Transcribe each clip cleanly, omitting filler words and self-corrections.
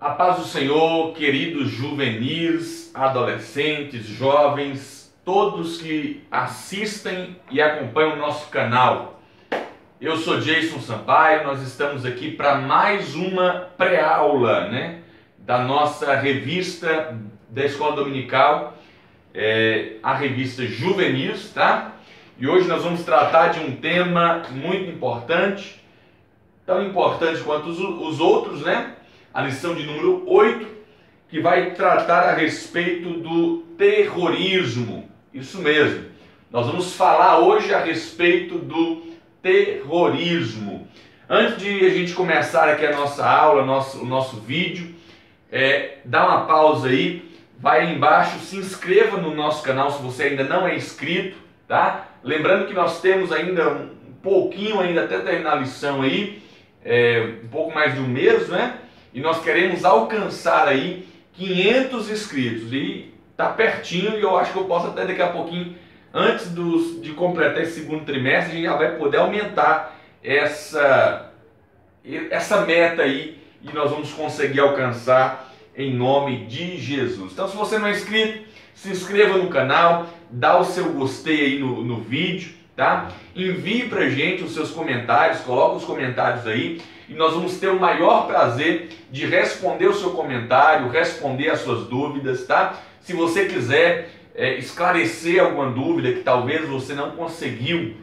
A paz do Senhor, queridos juvenis, adolescentes, jovens, todos que assistem e acompanham o nosso canal. Eu sou Jason Sampaio, nós estamos aqui para mais uma pré-aula, da nossa revista da Escola Dominical, a revista Juvenis, tá? E hoje nós vamos tratar de um tema muito importante, tão importante quanto os outros, A lição de número 8, que vai tratar a respeito do terrorismo. Isso mesmo. Nós vamos falar hoje a respeito do terrorismo. Antes de a gente começar aqui a nossa aula, o nosso vídeo, dá uma pausa aí, vai aí embaixo, se inscreva no nosso canal se você ainda não é inscrito, tá? Lembrando que nós temos ainda um pouquinho, ainda até terminar a lição aí, um pouco mais de um mês, E nós queremos alcançar aí 500 inscritos e tá pertinho, e eu acho que eu posso até daqui a pouquinho, antes de completar esse segundo trimestre, a gente já vai poder aumentar essa meta aí e nós vamos conseguir alcançar em nome de Jesus. Então, se você não é inscrito, se inscreva no canal, dá o seu gostei aí no vídeo, tá? Envie pra gente os seus comentários, coloca os comentários aí e nós vamos ter o maior prazer de responder o seu comentário, responder as suas dúvidas, tá? Se você quiser esclarecer alguma dúvida que talvez você não conseguiu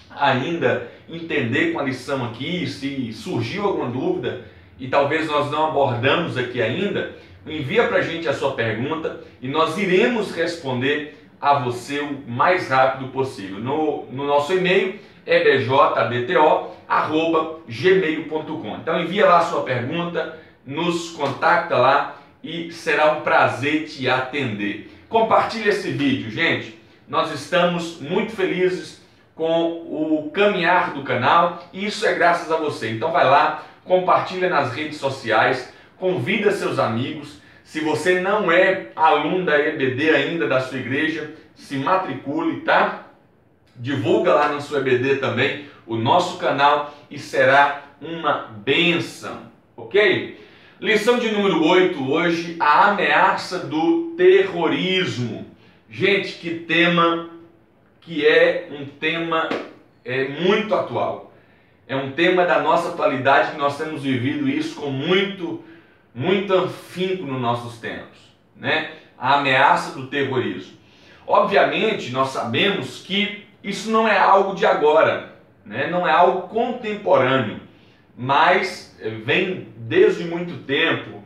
ainda entender com a lição aqui, se surgiu alguma dúvida e talvez nós não abordamos aqui ainda, envia pra gente a sua pergunta e nós iremos responder a você o mais rápido possível. No nosso e-mail ebjbto@gmail.com. Então envia lá a sua pergunta, nos contacta lá e será um prazer te atender. Compartilhe esse vídeo, gente. Nós estamos muito felizes com o caminhar do canal e isso é graças a você. Então vai lá, compartilha nas redes sociais, convida seus amigos. Se você não é aluno da EBD ainda da sua igreja, se matricule, tá? Divulga lá na sua EBD também o nosso canal e será uma bênção, ok? Lição de número 8 hoje, a ameaça do terrorismo. Gente, que tema que é um tema muito atual. É um tema da nossa atualidade que nós temos vivido isso com muito afinco nos nossos tempos, A ameaça do terrorismo. Obviamente, nós sabemos que isso não é algo de agora, Não é algo contemporâneo, mas vem desde muito tempo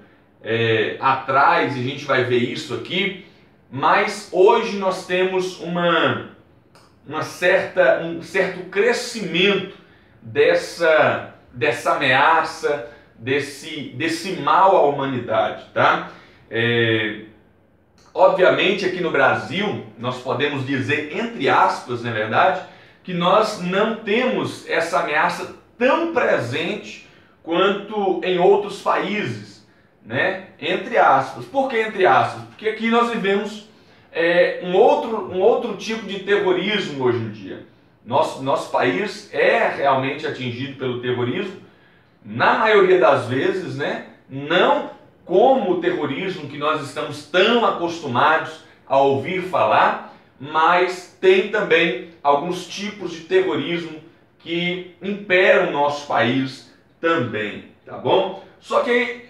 atrás, e a gente vai ver isso aqui, mas hoje nós temos um certo crescimento dessa ameaça, desse mal à humanidade, tá? Obviamente aqui no Brasil nós podemos dizer, entre aspas, na verdade, que nós não temos essa ameaça tão presente quanto em outros países, Entre aspas. Por que entre aspas? Porque aqui nós vivemos um outro tipo de terrorismo hoje em dia. Nosso país é realmente atingido pelo terrorismo, na maioria das vezes, não como o terrorismo que nós estamos tão acostumados a ouvir falar, mas tem também alguns tipos de terrorismo que imperam o nosso país também, tá bom? Só que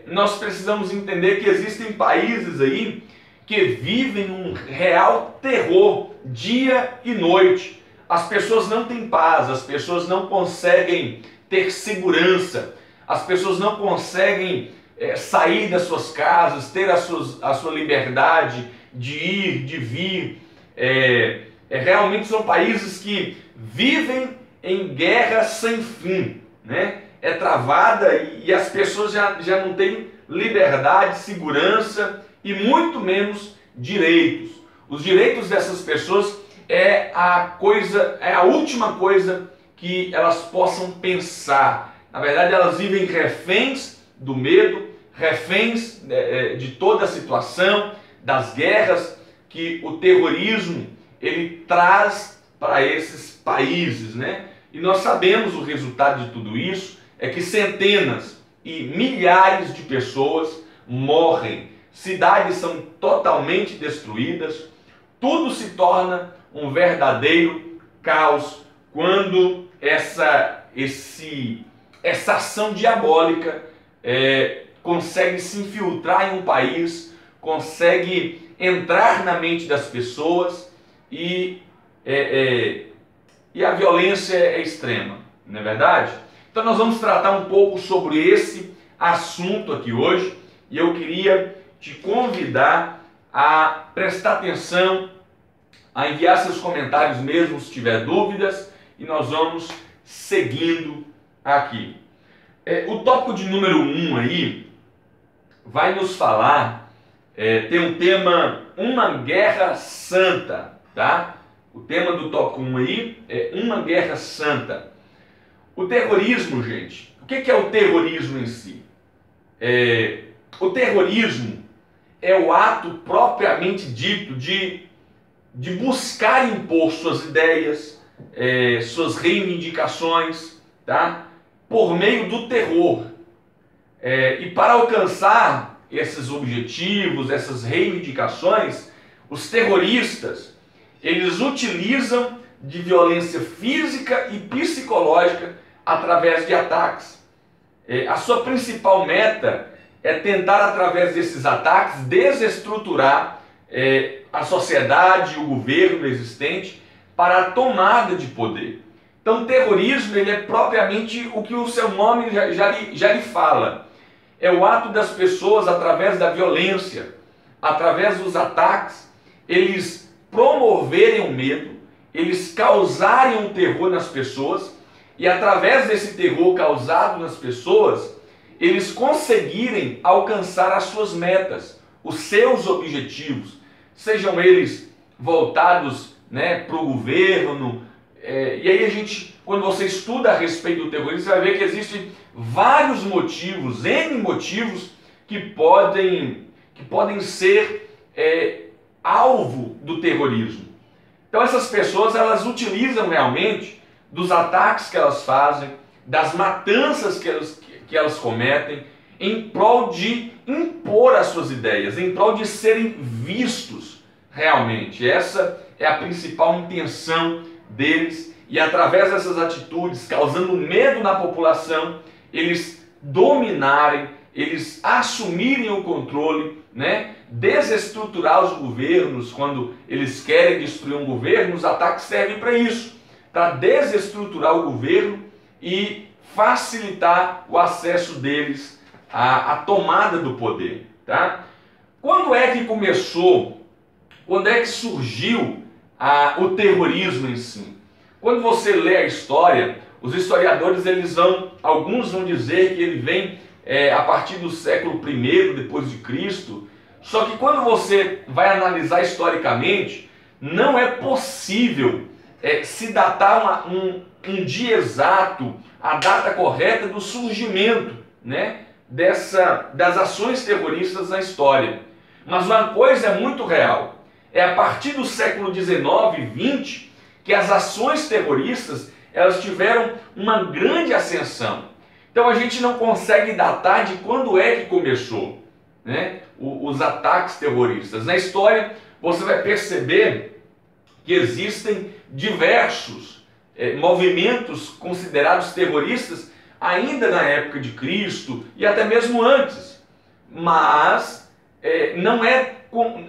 nós precisamos entender que existem países aí que vivem um real terror dia e noite. As pessoas não têm paz, as pessoas não conseguem ter segurança, as pessoas não conseguem sair das suas casas, ter a sua liberdade de ir, de vir. Realmente são países que vivem em guerra sem fim, É travada e as pessoas já não têm liberdade, segurança e muito menos direitos. Os direitos dessas pessoas é a última coisa que elas possam pensar. Na verdade, elas vivem reféns do medo, reféns de toda a situação, das guerras que o terrorismo ele traz para esses países, E nós sabemos o resultado de tudo isso é que centenas e milhares de pessoas morrem, cidades são totalmente destruídas, tudo se torna um verdadeiro caos quando essa ação diabólica consegue se infiltrar em um país, consegue entrar na mente das pessoas e a violência é extrema, não é verdade? Então nós vamos tratar um pouco sobre esse assunto aqui hoje e eu queria te convidar a prestar atenção, a enviar seus comentários mesmo se tiver dúvidas e nós vamos seguindo aqui. O tópico de número 1 aí vai nos falar, tem um tema, uma guerra santa, tá? O tema do tópico 1 aí é uma guerra santa. O terrorismo, gente, o que é o terrorismo em si? O terrorismo é o ato propriamente dito de buscar impor suas ideias, suas reivindicações, tá? Por meio do terror. E para alcançar esses objetivos, essas reivindicações, os terroristas, eles utilizam de violência física e psicológica através de ataques. A sua principal meta é tentar, através desses ataques, desestruturar a sociedade, o governo existente para a tomada de poder. Então, o terrorismo ele é propriamente o que o seu nome já lhe fala. É o ato das pessoas, através da violência, através dos ataques, eles promoverem o medo, eles causarem um terror nas pessoas e através desse terror causado nas pessoas, eles conseguirem alcançar as suas metas, os seus objetivos, sejam eles voltados para o governo. E aí a gente, quando você estuda a respeito do terrorismo, você vai ver que existem vários motivos, N motivos, que podem ser alvo do terrorismo. Então essas pessoas, elas utilizam realmente dos ataques que elas fazem, das matanças que elas cometem, em prol de impor as suas ideias, em prol de serem vistos realmente. Essa é a principal intenção deles e através dessas atitudes, causando medo na população, eles dominarem, eles assumirem o controle, desestruturar os governos. Quando eles querem destruir um governo, os ataques servem para isso, para desestruturar o governo e facilitar o acesso deles à tomada do poder, tá? Quando é que começou, quando é que surgiu o terrorismo em si? Quando você lê a história, os historiadores, alguns vão dizer que ele vem a partir do século I depois de Cristo. Só que quando você vai analisar historicamente, não é possível se datar um dia exato, a data correta do surgimento, das ações terroristas na história. Mas uma coisa é muito real, é a partir do século XIX e XX que as ações terroristas elas tiveram uma grande ascensão. Então a gente não consegue datar de quando é que começou, os ataques terroristas. Na história você vai perceber que existem diversos movimentos considerados terroristas ainda na época de Cristo e até mesmo antes. Mas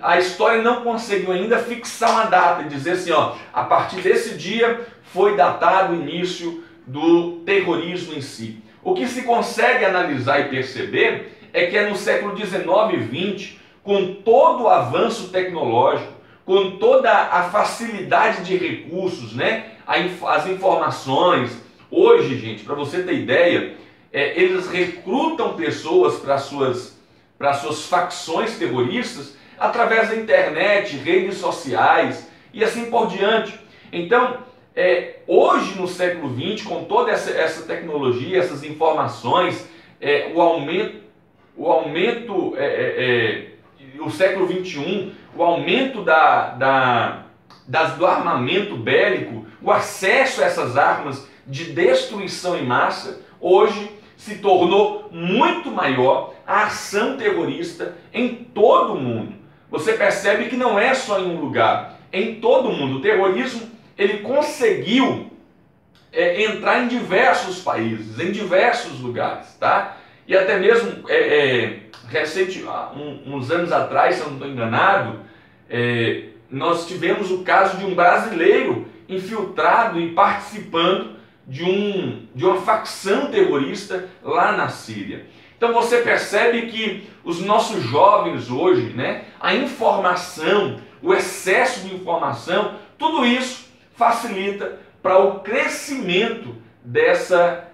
a história não conseguiu ainda fixar uma data e dizer assim, a partir desse dia foi datado o início do terrorismo em si. O que se consegue analisar e perceber é que é no século XIX e XX, com todo o avanço tecnológico, com toda a facilidade de recursos, as informações. Hoje, gente, para você ter ideia, eles recrutam pessoas para suas facções terroristas através da internet, redes sociais e assim por diante. Então, hoje no século XX, com toda essa tecnologia, essas informações, o século XXI, o aumento do armamento bélico, o acesso a essas armas de destruição em massa, hoje se tornou muito muito maior a ação terrorista em todo o mundo. Você percebe que não é só em um lugar, em todo o mundo. O terrorismo, ele conseguiu entrar em diversos países, em diversos lugares, tá? E até mesmo uns anos atrás, se eu não estou enganado, nós tivemos o caso de um brasileiro infiltrado e participando de uma facção terrorista lá na Síria. Então você percebe que os nossos jovens hoje, né, a informação, o excesso de informação, tudo isso facilita para o crescimento dessa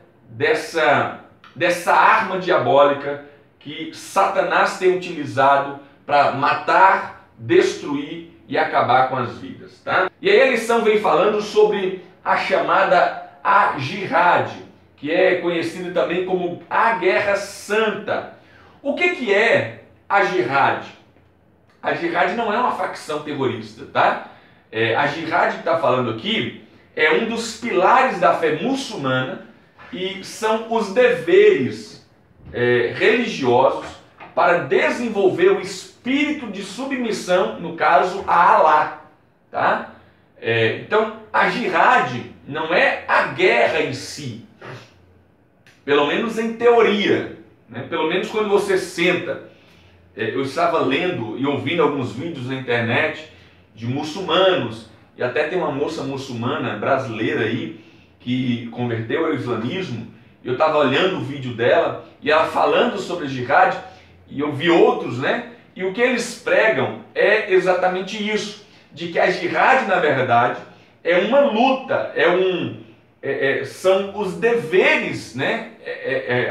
arma diabólica que Satanás tem utilizado para matar, destruir e acabar com as vidas, tá? E aí a lição vem falando sobre a chamada Jihad, que é conhecida também como a Guerra Santa. O que é a Jihad? A Jihad não é uma facção terrorista, tá? A Jihad que está falando aqui é um dos pilares da fé muçulmana e são os deveres religiosos para desenvolver o espírito de submissão, no caso, a Alá, tá? Então, a Jihad não é a guerra em si, pelo menos em teoria, né? Pelo menos quando você senta. Eu estava lendo e ouvindo alguns vídeos na internet de muçulmanos, e até tem uma moça muçulmana brasileira aí que converteu ao islamismo. Eu estava olhando o vídeo dela e ela falando sobre a Jihad, e eu vi outros, né? E o que eles pregam é exatamente isso, de que a Jihad, na verdade, é uma luta, são os deveres, né?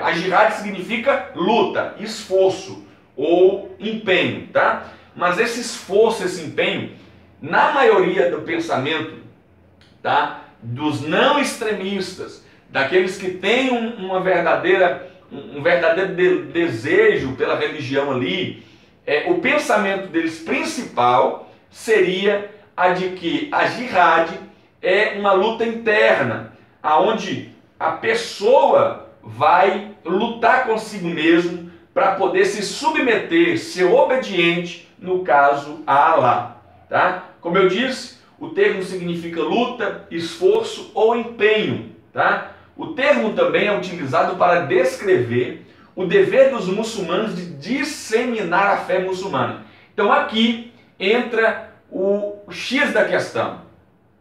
A Jihad significa luta, esforço ou empenho, tá? Mas esse esforço, esse empenho, na maioria do pensamento, tá? Dos não extremistas, daqueles que têm um verdadeiro desejo pela religião ali, o pensamento deles principal seria a de que a Jihad é uma luta interna, aonde a pessoa vai lutar consigo mesmo para poder se submeter, ser obediente, no caso, a Alá, tá? Como eu disse, o termo significa luta, esforço ou empenho, tá? O termo também é utilizado para descrever o dever dos muçulmanos de disseminar a fé muçulmana. Então aqui entra o X da questão,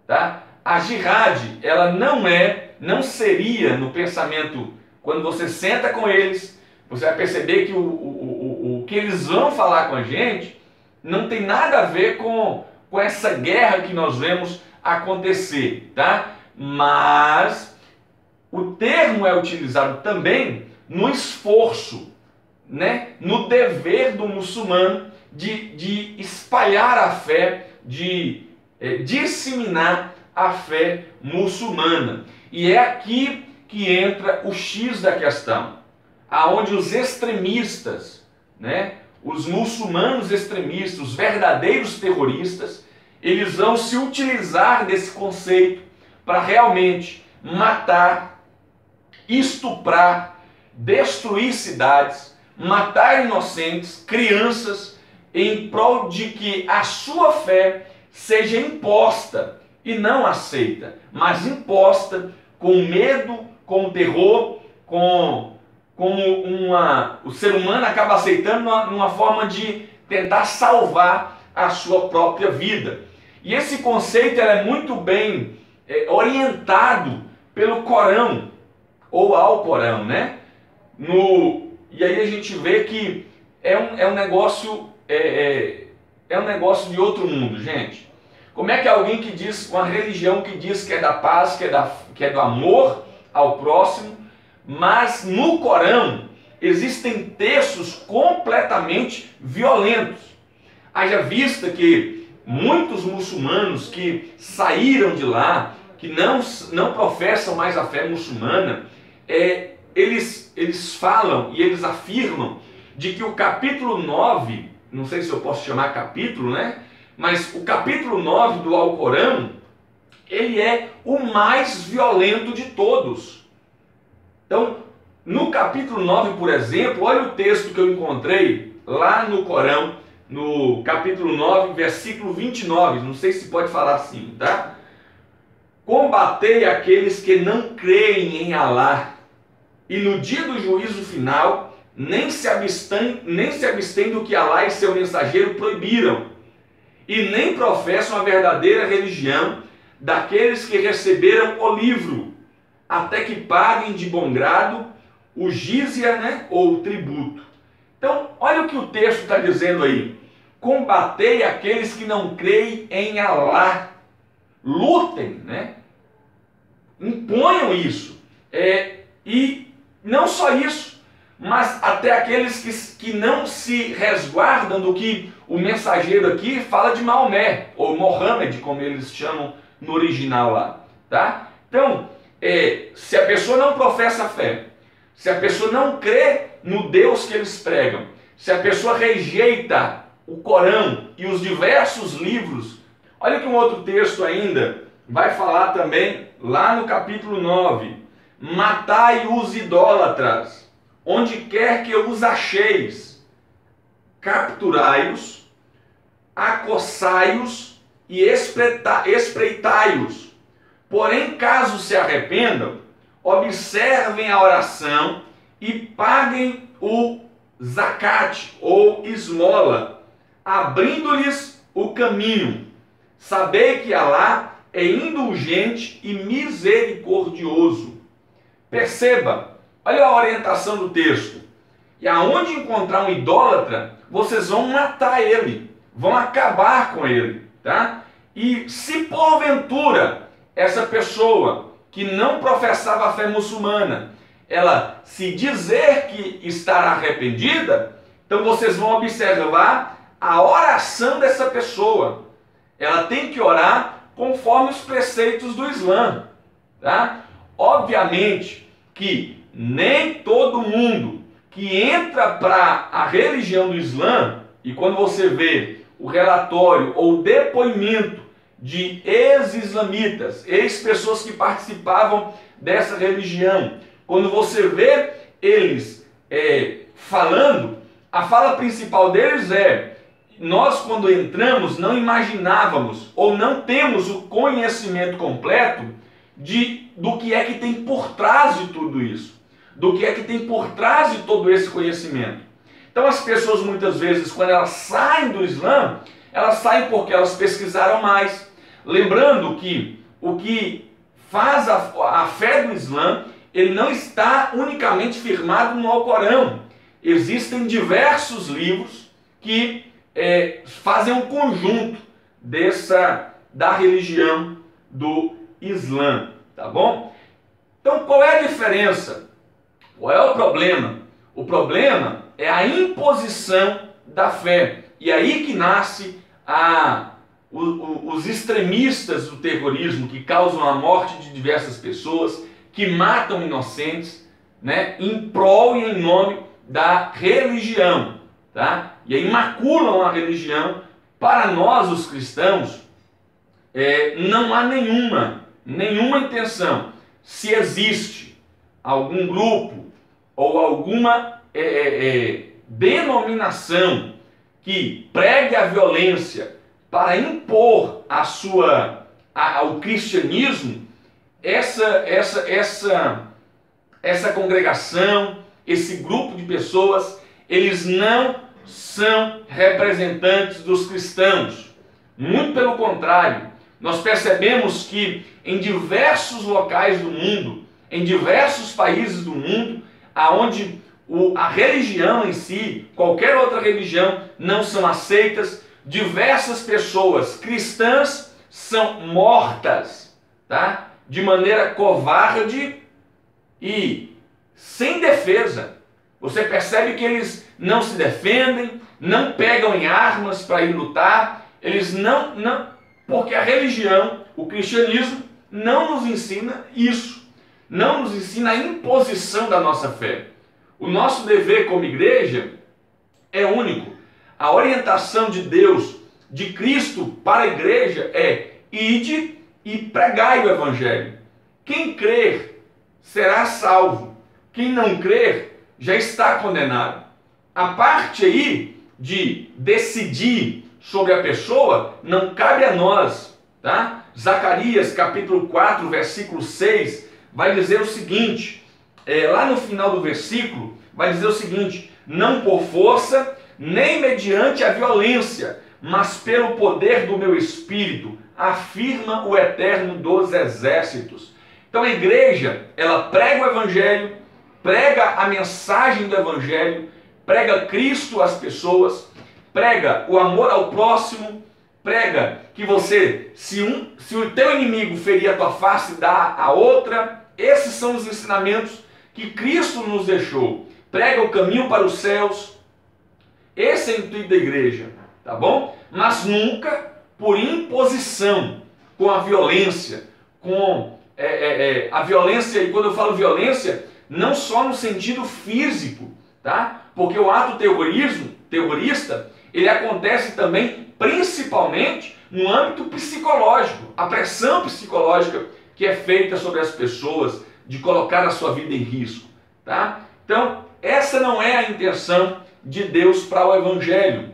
tá? A Jihad, ela não seria no pensamento, quando você senta com eles, você vai perceber que o que eles vão falar com a gente não tem nada a ver com essa guerra que nós vemos acontecer, tá? Mas o termo é utilizado também no esforço, né? No dever do muçulmano de espalhar a fé, de disseminar a fé muçulmana. E é aqui que entra o X da questão, aonde os extremistas, né? Os muçulmanos extremistas, os verdadeiros terroristas, eles vão se utilizar desse conceito para realmente matar, estuprar, destruir cidades, matar inocentes, crianças, em prol de que a sua fé seja imposta e não aceita, mas imposta com medo, com terror, o ser humano acaba aceitando numa forma de tentar salvar a sua própria vida. E esse conceito é muito bem orientado pelo Corão, ou ao Corão, né? E aí a gente vê que é um negócio de outro mundo, gente. Como é que alguém que diz, uma religião que diz que é da paz, que é do amor ao próximo, mas no Corão existem textos completamente violentos. Haja vista que muitos muçulmanos que saíram de lá, que não professam mais a fé muçulmana, eles falam e eles afirmam de que o capítulo 9, não sei se eu posso chamar capítulo, né? Mas o capítulo 9 do Alcorão, ele é o mais violento de todos. Então, no capítulo 9, por exemplo, olha o texto que eu encontrei lá no Corão, no capítulo 9, versículo 29, não sei se pode falar assim, tá? Combatei aqueles que não creem em Alá, e no dia do juízo final, nem se abstêm do que Alá e seu mensageiro proibiram, e nem professam a verdadeira religião daqueles que receberam o livro, até que paguem de bom grado o jizya, né, ou o tributo. Então, olha o que o texto está dizendo aí. Combatei aqueles que não creem em Alá. Lutem, né? Imponham isso. E não só isso, mas até aqueles que não se resguardam do que o mensageiro aqui fala de Maomé, ou Mohammed, como eles chamam no original lá. Tá? Então, se a pessoa não professa a fé, se a pessoa não crê no Deus que eles pregam, se a pessoa rejeita o Corão e os diversos livros, olha que um outro texto ainda vai falar também, lá no capítulo 9, matai os idólatras, onde quer que os acheis, capturai-os, acossai-os e espreitai-os. Porém, caso se arrependam, observem a oração e paguem o zakat ou esmola, abrindo-lhes o caminho. Sabei que Alá é indulgente e misericordioso. Perceba, olha a orientação do texto. E aonde encontrar um idólatra, vocês vão matar ele, vão acabar com ele, tá? E se porventura essa pessoa que não professava a fé muçulmana, ela se dizer que estará arrependida, então vocês vão observar a oração dessa pessoa. Ela tem que orar conforme os preceitos do Islã, tá? Obviamente que nem todo mundo que entra para a religião do Islã, e quando você vê o relatório ou o depoimento de ex-islamitas, ex-pessoas que participavam dessa religião, quando você vê eles falando, a fala principal deles nós quando entramos não imaginávamos ou não temos o conhecimento completo do que é que tem por trás de tudo isso, do que é que tem por trás de todo esse conhecimento. Então as pessoas muitas vezes, quando elas saem do Islã, elas saem porque elas pesquisaram mais. Lembrando que o que faz a fé do Islã, ele não está unicamente firmado no Alcorão. Existem diversos livros que fazem um conjunto da religião do Islã, tá bom? Então qual é a diferença? Qual é o problema? O problema é a imposição da fé. E aí que nasce os extremistas do terrorismo, que causam a morte de diversas pessoas, que matam inocentes, né, em prol e em nome da religião, tá? E aí maculam a religião. Para nós, os cristãos, não há nenhuma intenção. Se existe algum grupo ou alguma denominação que pregue a violência para impor o cristianismo, essa congregação, esse grupo de pessoas, eles não são representantes dos cristãos. Muito pelo contrário, nós percebemos que em diversos locais do mundo, em diversos países do mundo, aonde a religião em si, qualquer outra religião, não são aceitas, diversas pessoas cristãs são mortas, tá? De maneira covarde e sem defesa. Você percebe que eles não se defendem, não pegam em armas para ir lutar, eles não, porque a religião, o cristianismo, não nos ensina isso, não nos ensina a imposição da nossa fé. O nosso dever como igreja é único. A orientação de Deus, de Cristo para a igreja ide e pregai o evangelho. Quem crer será salvo. quem não crer já está condenado. A parte aí de decidir sobre a pessoa não cabe a nós, tá? Zacarias capítulo 4, versículo 6, vai dizer o seguinte, lá no final do versículo, vai dizer o seguinte: não por força, nem mediante a violência, mas pelo poder do meu Espírito, afirma o Eterno dos Exércitos. Então a igreja, ela prega o Evangelho, prega a mensagem do Evangelho, prega Cristo às pessoas, prega o amor ao próximo, prega que você, se o teu inimigo ferir a tua face, dá a outra. Esses são os ensinamentos que Cristo nos deixou. Prega o caminho para os céus. Esse é o intuito da igreja, tá bom? Mas nunca por imposição, com a violência, com a violência, e quando eu falo violência, não só no sentido físico, tá? Porque o ato terrorista, ele acontece também, principalmente, no âmbito psicológico, a pressão psicológica que é feita sobre as pessoas, de colocar a sua vida em risco, tá? Então, essa não é a intenção de Deus para o Evangelho.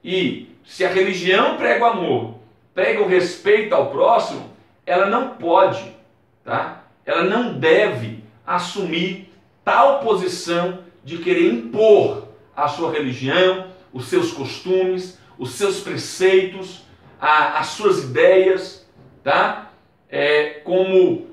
E se a religião prega o amor, prega o respeito ao próximo, ela não pode, tá? Ela não deve assumir tal posição de querer impor a sua religião, os seus costumes, os seus preceitos, as suas ideias, tá? Como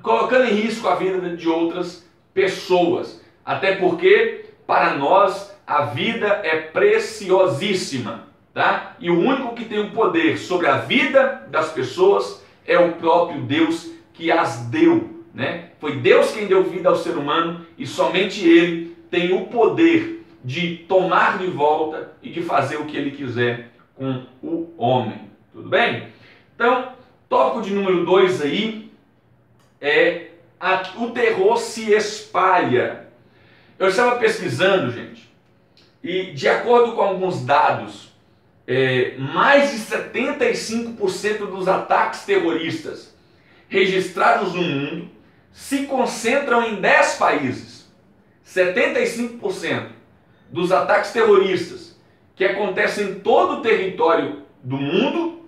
colocando em risco a vida de outras pessoas. Até porque, para nós, a vida é preciosíssima, tá? E o único que tem o poder sobre a vida das pessoas é o próprio Deus que as deu, né? Foi Deus quem deu vida ao ser humano e somente Ele tem o poder de tomar de volta e de fazer o que Ele quiser com o homem. Tudo bem? Então, tópico de número 2 aí é o terror se espalha. Eu estava pesquisando, gente, e de acordo com alguns dados, mais de 75% dos ataques terroristas registrados no mundo se concentram em 10 países. 75% dos ataques terroristas que acontecem em todo o território do mundo,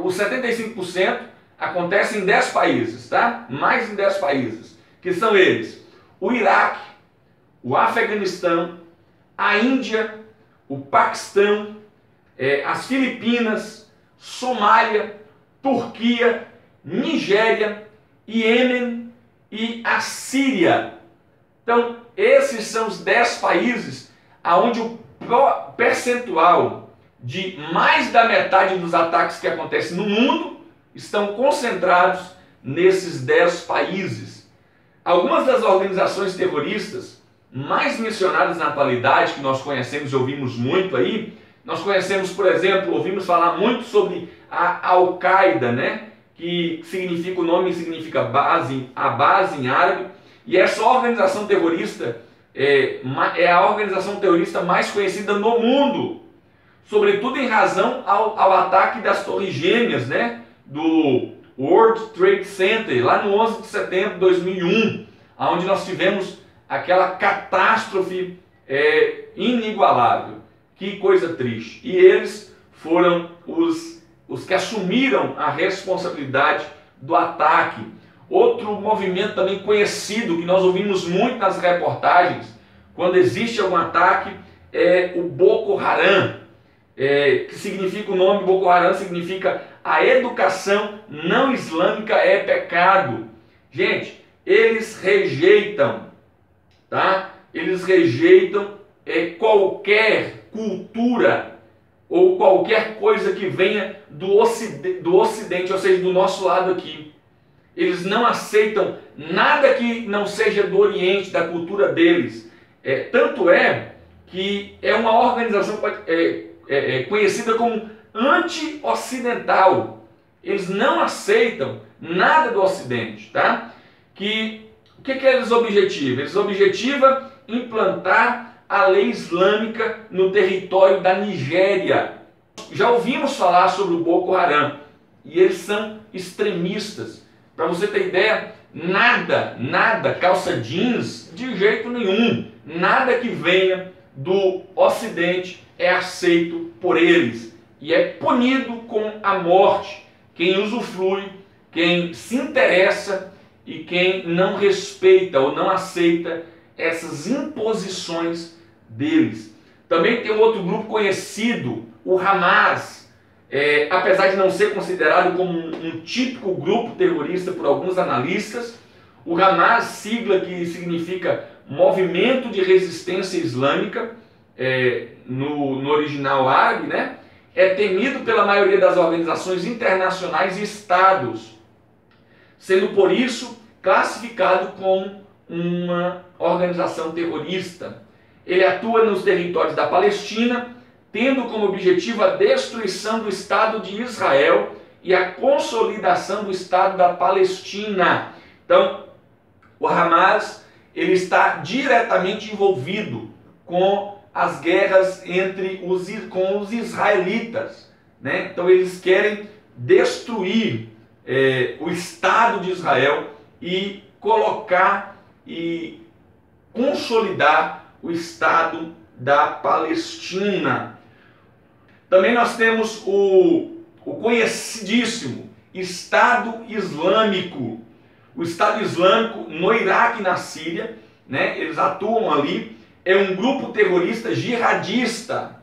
os 75% acontecem em 10 países, tá? Mais em 10 países, que são eles: o Iraque, o Afeganistão, a Índia, o Paquistão, as Filipinas, Somália, Turquia, Nigéria, Iêmen e a Síria. Então, esses são os 10 países onde o percentual de mais da metade dos ataques que acontecem no mundo estão concentrados nesses 10 países. Algumas das organizações terroristas mais mencionadas na atualidade, que nós conhecemos e ouvimos muito aí, nós conhecemos, por exemplo, ouvimos falar muito sobre a Al-Qaeda, né? Que significa, o nome significa base, a base em árabe, e essa organização terrorista é a organização terrorista mais conhecida no mundo, sobretudo em razão ao ataque das Torres Gêmeas, né? Do World Trade Center, lá no 11 de setembro de 2001, onde nós tivemos aquela catástrofe inigualável. Que coisa triste. E eles foram os que assumiram a responsabilidade do ataque. Outro movimento também conhecido, que nós ouvimos muito nas reportagens, quando existe algum ataque, é o Boko Haram, que significa, o nome Boko Haram significa a educação não islâmica é pecado. Gente, eles rejeitam, tá? Eles rejeitam qualquer cultura ou qualquer coisa que venha do ocidente, ou seja, do nosso lado aqui. Eles não aceitam nada que não seja do Oriente, da cultura deles. Tanto é que é uma organização conhecida como anti-ocidental. Eles não aceitam nada do Ocidente, tá? O que eles objetivam? Eles objetivam implantar a lei islâmica no território da Nigéria. Já ouvimos falar sobre o Boko Haram, e eles são extremistas. Para você ter ideia, nada, calça jeans, de jeito nenhum. Nada que venha do Ocidente é aceito por eles e é punido com a morte quem usufrui, quem se interessa e quem não respeita ou não aceita essas imposições deles. Também tem um outro grupo conhecido, o Hamas. Apesar de não ser considerado como um típico grupo terrorista por alguns analistas, o Hamas, sigla que significa Movimento de Resistência Islâmica, no original árabe, né? É temido pela maioria das organizações internacionais e estados, sendo por isso classificado como uma organização terrorista. Ele atua nos territórios da Palestina, tendo como objetivo a destruição do Estado de Israel e a consolidação do Estado da Palestina. Então, o Hamas ele está diretamente envolvido com as guerras com os israelitas, né? Então eles querem destruir o Estado de Israel e colocar e consolidar o Estado da Palestina. Também nós temos o conhecidíssimo Estado Islâmico. O Estado Islâmico no Iraque e na Síria, né? Eles atuam ali. É um grupo terrorista jihadista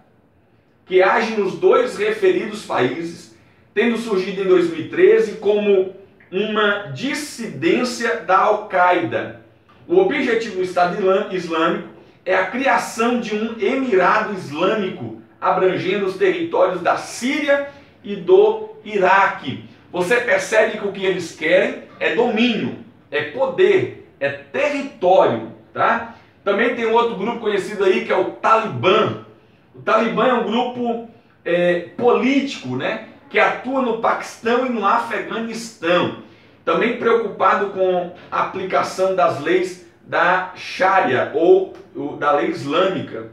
que age nos dois referidos países, tendo surgido em 2013 como uma dissidência da Al-Qaeda. O objetivo do Estado Islâmico é a criação de um Emirado Islâmico abrangendo os territórios da Síria e do Iraque. Você percebe que o que eles querem é domínio, é poder, é território, tá? Também tem um outro grupo conhecido aí que é o Talibã. O Talibã é um grupo político, né, que atua no Paquistão e no Afeganistão. Também preocupado com a aplicação das leis da Sharia ou da lei islâmica.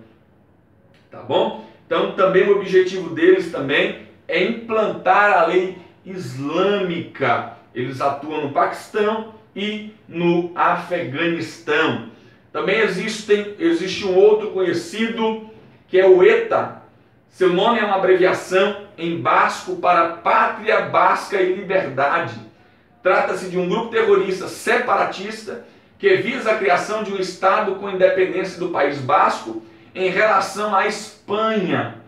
Tá bom? Então também o objetivo deles também é implantar a lei islâmica. Eles atuam no Paquistão e no Afeganistão. Também existe um outro conhecido que é o ETA. Seu nome é uma abreviação em basco para Pátria Basca e Liberdade. Trata-se de um grupo terrorista separatista que visa a criação de um Estado com independência do País Basco em relação à Espanha.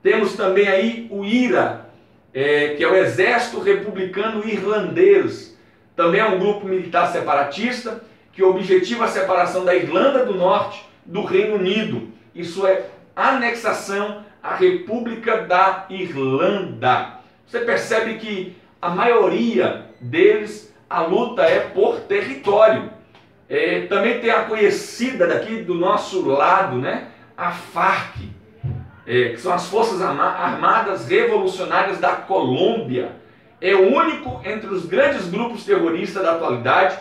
Temos também aí o IRA, que é o Exército Republicano Irlandês. Também é um grupo militar separatista que objetiva a separação da Irlanda do Norte do Reino Unido. Isso é anexação à República da Irlanda. Você percebe que a maioria deles, a luta é por território. Também tem a conhecida daqui do nosso lado, né? A FARC, que são as Forças Armadas Revolucionárias da Colômbia. É o único entre os grandes grupos terroristas da atualidade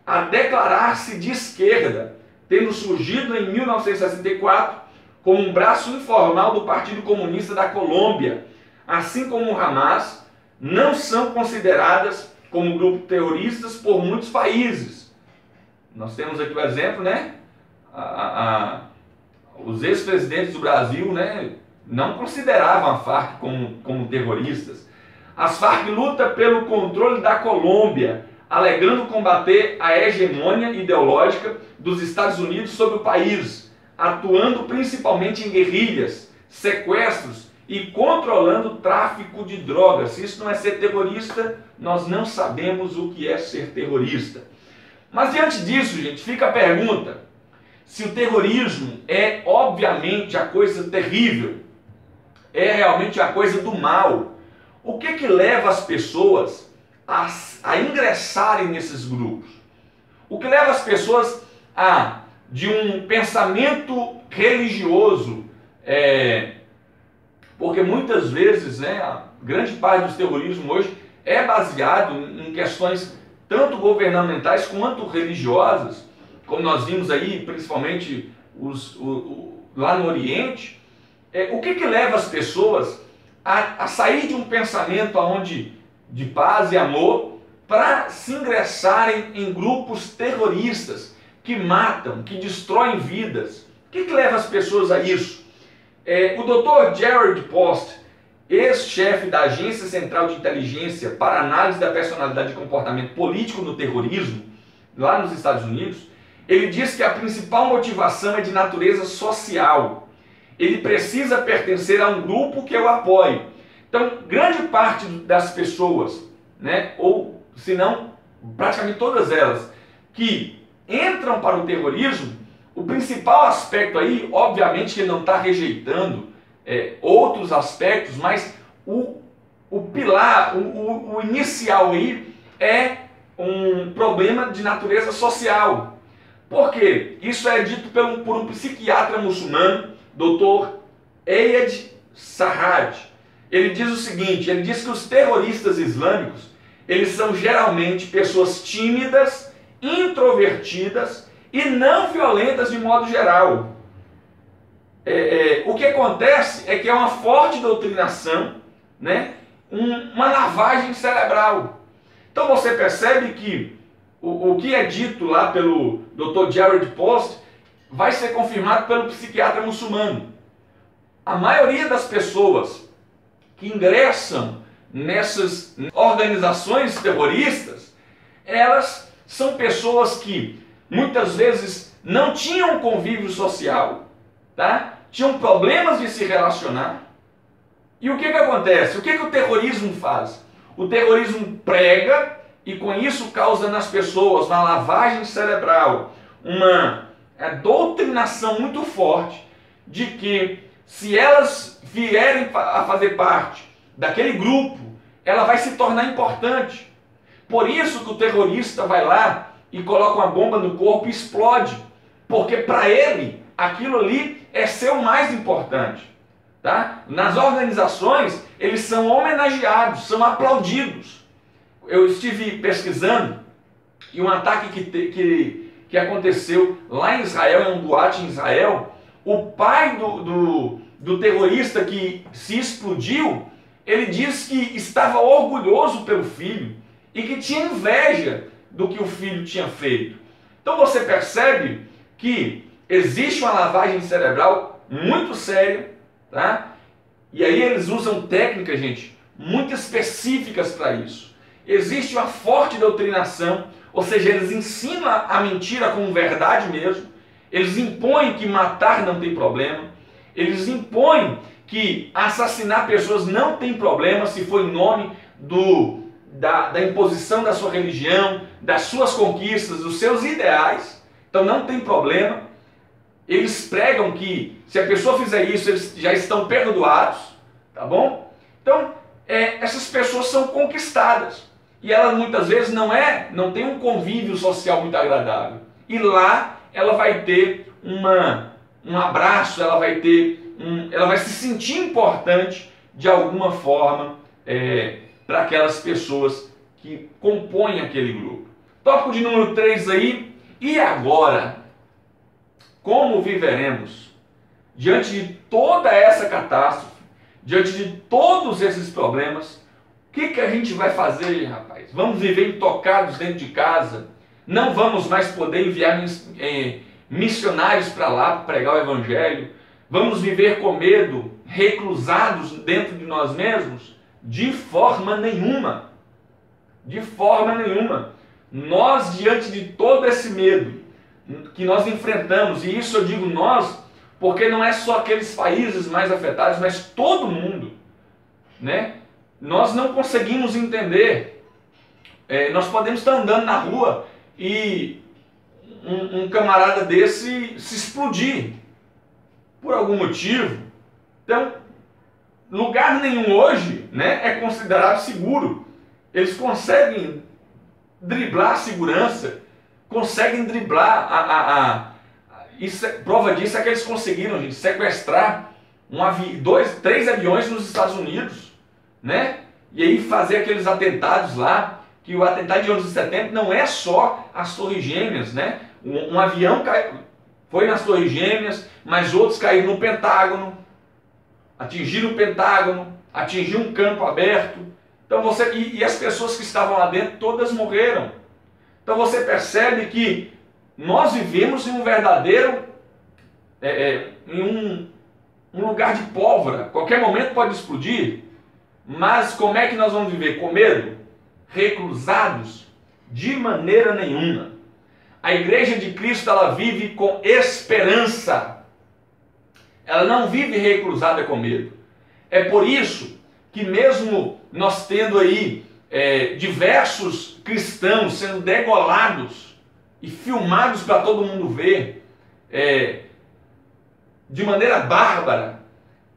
a declarar-se de esquerda, tendo surgido em 1964 como um braço informal do Partido Comunista da Colômbia. Assim como o Hamas, não são consideradas como grupo terroristas por muitos países. Nós temos aqui o exemplo, né? Os ex-presidentes do Brasil, né, não consideravam a FARC como terroristas. As FARC lutam pelo controle da Colômbia, alegando combater a hegemônia ideológica dos Estados Unidos sobre o país, atuando principalmente em guerrilhas, sequestros e controlando o tráfico de drogas. Se isso não é ser terrorista, nós não sabemos o que é ser terrorista. Mas diante disso, gente, fica a pergunta: se o terrorismo é obviamente a coisa terrível, é realmente a coisa do mal, o que leva as pessoas a ingressarem nesses grupos? O que leva as pessoas de um pensamento religioso, porque muitas vezes, né, a grande parte dos terrorismos hoje é baseado em questões tanto governamentais quanto religiosas, como nós vimos aí, principalmente lá no Oriente. O que leva as pessoas a sair de um pensamento de paz e amor para se ingressarem em grupos terroristas que matam, que destroem vidas. O que leva as pessoas a isso? O Dr. Jared Post, ex-chefe da Agência Central de Inteligência para Análise da Personalidade e Comportamento Político no Terrorismo, lá nos Estados Unidos, ele diz que a principal motivação é de natureza social. Ele precisa pertencer a um grupo que o apoie. Então, grande parte das pessoas, né, ou se não, praticamente todas elas, que entram para o terrorismo, o principal aspecto aí, obviamente que ele não está rejeitando outros aspectos, mas o pilar, o inicial aí é um problema de natureza social. Por quê? Isso é dito por um psiquiatra muçulmano, Dr. Ayad Sarraj. Ele diz o seguinte, ele diz que os terroristas islâmicos, eles são geralmente pessoas tímidas, introvertidas e não violentas de modo geral. O que acontece é que é uma forte doutrinação, né? Uma lavagem cerebral. Então você percebe que o que é dito lá pelo Dr. Jared Post vai ser confirmado pelo psiquiatra muçulmano. A maioria das pessoas que ingressam nessas organizações terroristas, elas são pessoas que muitas vezes não tinham convívio social, tá? Tinham problemas de se relacionar. E o que acontece? O que o terrorismo faz? O terrorismo prega e com isso causa nas pessoas uma lavagem cerebral, uma doutrinação muito forte de que se elas vierem a fazer parte daquele grupo, ela vai se tornar importante. Por isso que o terrorista vai lá e coloca uma bomba no corpo e explode, porque para ele aquilo ali é ser o mais importante. Tá? Nas organizações eles são homenageados, são aplaudidos. Eu estive pesquisando e um ataque que aconteceu lá em Israel, em um boate em Israel, o pai do terrorista que se explodiu, ele disse que estava orgulhoso pelo filho e que tinha inveja do que o filho tinha feito. Então você percebe que existe uma lavagem cerebral muito séria, tá? E aí eles usam técnicas, gente, muito específicas para isso. Existe uma forte doutrinação, ou seja, eles ensinam a mentira como verdade mesmo, eles impõem que matar não tem problema, eles impõem que assassinar pessoas não tem problema se for em nome da imposição da sua religião, das suas conquistas, dos seus ideais, então não tem problema. Eles pregam que se a pessoa fizer isso, eles já estão perdoados, tá bom? Então, essas pessoas são conquistadas. E ela muitas vezes não tem um convívio social muito agradável. E lá ela vai ter um abraço, ela vai se sentir importante de alguma forma para aquelas pessoas que compõem aquele grupo. Tópico de número 3 aí, e agora? Como viveremos diante de toda essa catástrofe, diante de todos esses problemas? O que a gente vai fazer, rapaz? Vamos viver intocados dentro de casa? Não vamos mais poder enviar missionários para lá para pregar o evangelho? Vamos viver com medo, reclusados dentro de nós mesmos? De forma nenhuma. De forma nenhuma. Nós, diante de todo esse medo que nós enfrentamos, e isso eu digo nós, porque não é só aqueles países mais afetados, mas todo mundo, né? Nós não conseguimos entender. Nós podemos estar andando na rua e um camarada desse se explodir por algum motivo. Então, lugar nenhum hoje, né, é considerado seguro. Eles conseguem driblar a segurança, conseguem driblar prova disso é que eles conseguiram, gente, sequestrar 3 aviões nos Estados Unidos, né? E aí fazer aqueles atentados lá, que o atentado de 11 de setembro não é só as Torres Gêmeas, né? Um avião foi nas Torres Gêmeas, mas outros caíram no Pentágono, atingiram o Pentágono, atingiram um campo aberto. Então e as pessoas que estavam lá dentro, todas morreram. Então você percebe que nós vivemos em um verdadeiro, em um lugar de pólvora. Qualquer momento pode explodir. Mas como é que nós vamos viver? Com medo? Reclusados? De maneira nenhuma. A igreja de Cristo, ela vive com esperança. Ela não vive reclusada com medo. É por isso que mesmo nós tendo aí diversos cristãos sendo degolados e filmados para todo mundo ver, de maneira bárbara,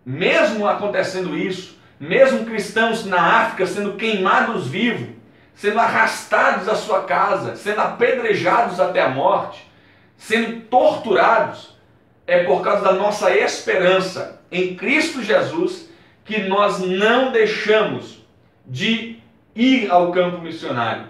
mesmo acontecendo isso, mesmo cristãos na África sendo queimados vivos, sendo arrastados à sua casa, sendo apedrejados até a morte, sendo torturados, é por causa da nossa esperança em Cristo Jesus que nós não deixamos de ir ao campo missionário,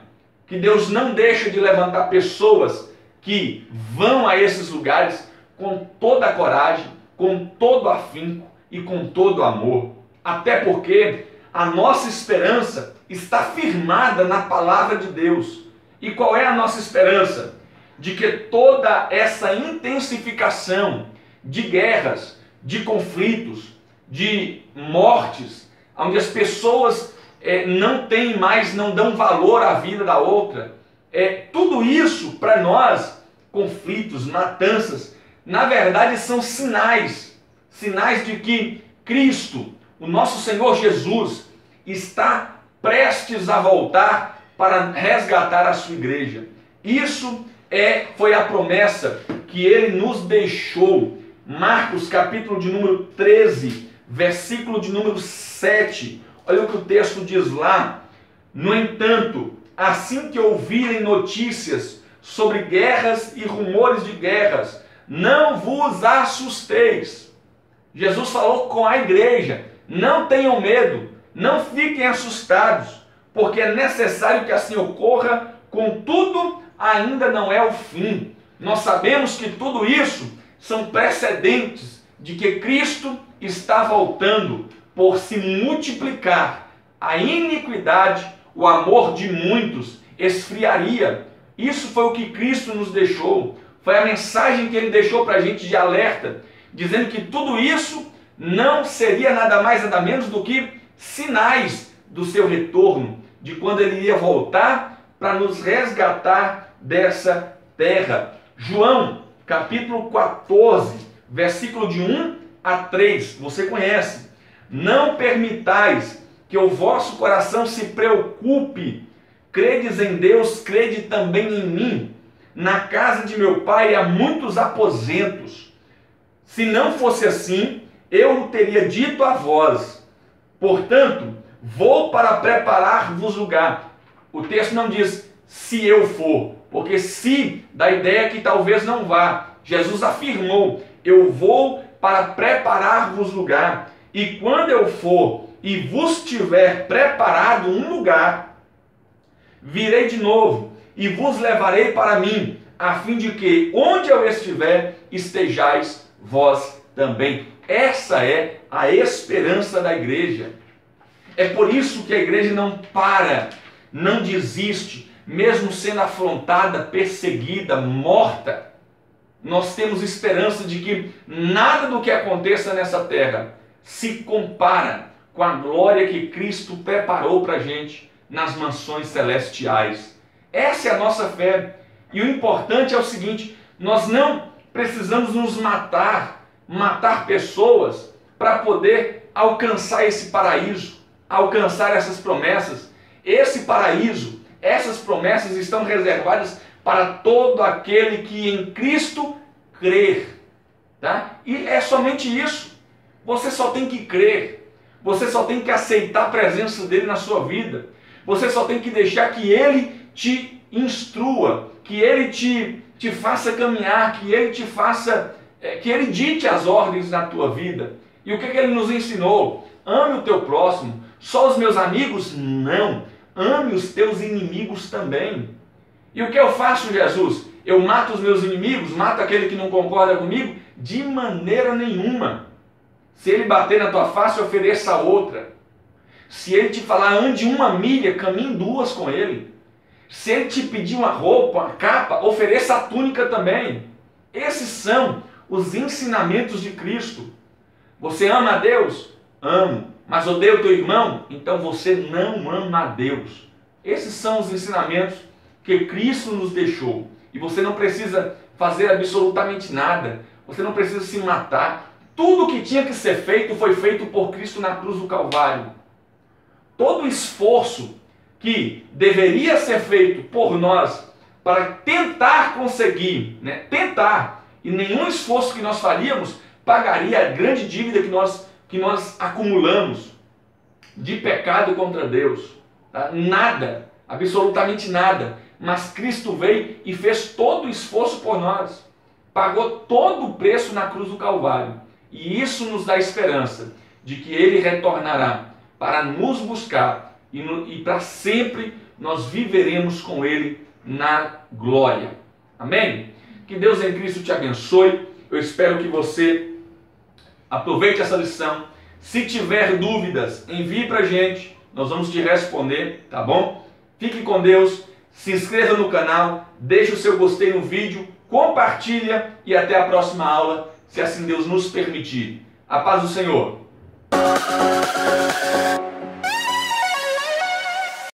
que Deus não deixa de levantar pessoas que vão a esses lugares com toda a coragem, com todo afinco e com todo amor. Até porque a nossa esperança está firmada na palavra de Deus. E qual é a nossa esperança? De que toda essa intensificação de guerras, de conflitos, de mortes, onde as pessoas não têm mais, não dão valor à vida da outra, tudo isso para nós, conflitos, matanças, na verdade são sinais de que Cristo, o nosso Senhor Jesus, está prestes a voltar para resgatar a sua igreja. Isso foi a promessa que ele nos deixou. Marcos, capítulo de número 13, versículo de número 7. Olha o que o texto diz lá. No entanto, assim que ouvirem notícias sobre guerras e rumores de guerras, não vos assusteis. Jesus falou com a igreja: não tenham medo, não fiquem assustados, porque é necessário que assim ocorra, contudo, ainda não é o fim. Nós sabemos que tudo isso são precedentes de que Cristo está voltando. Por se multiplicar a iniquidade, o amor de muitos esfriaria. Isso foi o que Cristo nos deixou. Foi a mensagem que ele deixou para a gente de alerta, dizendo que tudo isso não seria nada mais nada menos do que sinais do seu retorno, de quando ele iria voltar para nos resgatar dessa terra. João, capítulo 14, versículo de 1 a 3, você conhece. Não permitais que o vosso coração se preocupe. Credes em Deus, crede também em mim. Na casa de meu pai há muitos aposentos. Se não fosse assim, eu o teria dito a vós. Portanto, vou para preparar-vos lugar. O texto não diz se eu for, porque se dá a ideia que talvez não vá. Jesus afirmou: eu vou para preparar-vos lugar. E quando eu for e vos tiver preparado um lugar, virei de novo e vos levarei para mim, a fim de que onde eu estiver, estejais vós também. Essa é a esperança da igreja. É por isso que a igreja não para, não desiste, mesmo sendo afrontada, perseguida, morta. Nós temos esperança de que nada do que aconteça nessa terra se compara com a glória que Cristo preparou para a gente nas mansões celestiais. Essa é a nossa fé. E o importante é o seguinte: nós não precisamos nos matar pessoas para poder alcançar esse paraíso, alcançar essas promessas. Esse paraíso, essas promessas estão reservadas para todo aquele que em Cristo crer. Tá? E é somente isso. Você só tem que crer. Você só tem que aceitar a presença dele na sua vida. Você só tem que deixar que ele te instrua, que ele te faça caminhar, que ele te faça, que ele dite as ordens na tua vida. E o que ele nos ensinou? Ame o teu próximo. Só os meus amigos? Não. Ame os teus inimigos também. E o que eu faço, Jesus? Eu mato os meus inimigos? Mato aquele que não concorda comigo? De maneira nenhuma. Se ele bater na tua face, ofereça outra. Se ele te falar ande 1 milha, caminhe 2 com ele. Se ele te pedir uma roupa, uma capa, ofereça a túnica também. Esses são os ensinamentos de Cristo. Você ama a Deus? Amo. Mas odeia o teu irmão? Então você não ama a Deus. Esses são os ensinamentos que Cristo nos deixou. E você não precisa fazer absolutamente nada. Você não precisa se matar. Tudo que tinha que ser feito foi feito por Cristo na cruz do Calvário. Todo o esforço que deveria ser feito por nós para tentar conseguir, tentar, e nenhum esforço que nós faríamos pagaria a grande dívida que nós acumulamos de pecado contra Deus. Tá? Nada, absolutamente nada. Mas Cristo veio e fez todo o esforço por nós. Pagou todo o preço na cruz do Calvário. E isso nos dá esperança de que Ele retornará para nos buscar e para sempre nós viveremos com Ele na glória. Amém? Que Deus em Cristo te abençoe. Eu espero que você aproveite essa lição. Se tiver dúvidas, envie para a gente. Nós vamos te responder, tá bom? Fique com Deus. Se inscreva no canal. Deixe o seu gostei no vídeo. Compartilha e até a próxima aula, se assim Deus nos permitir. A paz do Senhor.